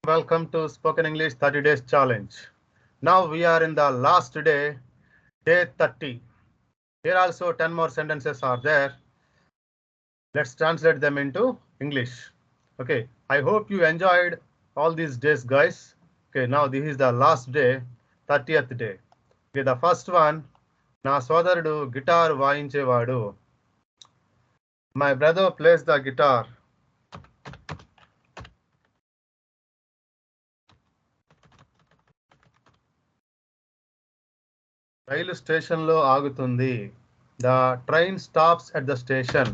Welcome to Spoken English 30 Days Challenge. Now we are in the last day, day 30. Here also 10 more sentences are there. Let's translate them into English. Okay, I hope you enjoyed all these days, guys. Okay, now this is the last day, 30th day. Okay, the first one, నా సోదరుడు guitar వాయించేవాడు. My brother plays the guitar. రైలు స్టేషన్లో ఆగుతుంది. The train stops at the station.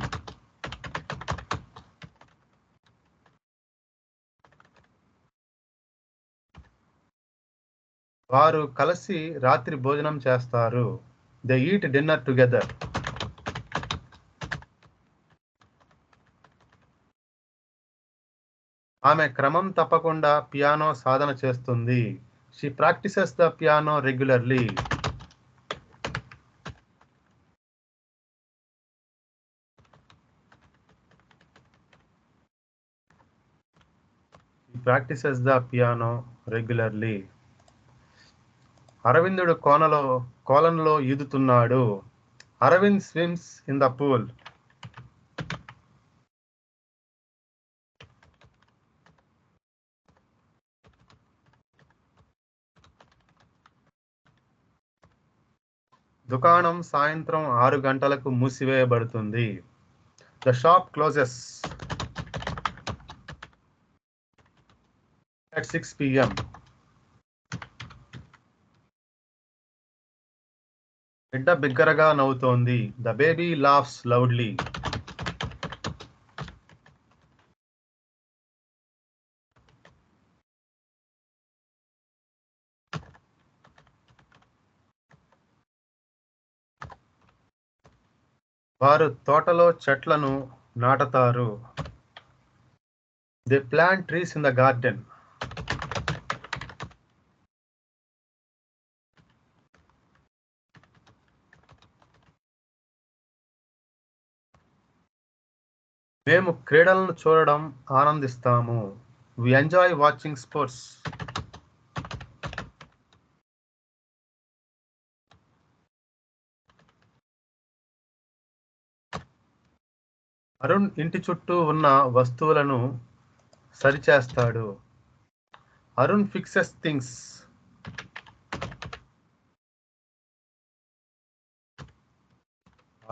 వారు కలిసి రాత్రి భోజనం చేస్తారు. They eat dinner together. ఆమె క్రమం తప్పకుండా పియానో సాధన చేస్తుంది. She practices the piano regularly. She practices the piano regularly. అరవిందుడు కోలంలో ఈదుతున్నాడు. Aravind swims in the pool. దుకాణం సాయంత్రం 6 గంటలకు మూసివేయబడుతుంది. The shop closes at 6 p.m. బిడ్డ బిగ్గరగా నవ్వుతోంది. The baby laughs loudly. వారు తోటలో చెట్లను నాటతారు. They plant trees in the garden. మేము క్రీడలను చూడడం ఆనందిస్తాము. We enjoy watching sports. Arun ఇంటి చుట్టూ ఉన్న వస్తువులను సరిచేస్తాడు. Arun fixes things.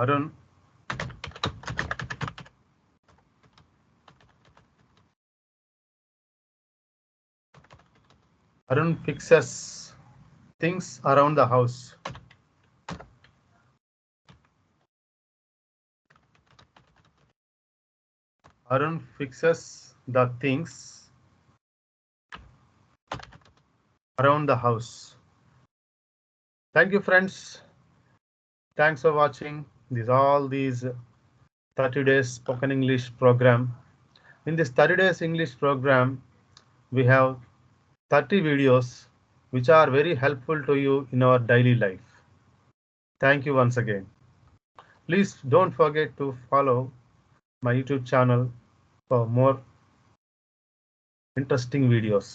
Arun fixes things around the house. Arun fixes the things around the house. Thank you, friends. Thanks for watching all these 30 days spoken English program. In this 30 days English program, we have 30 videos which are very helpful to you in our daily life. Thank you once again. Please don't forget to follow my YouTube channel for more interesting videos.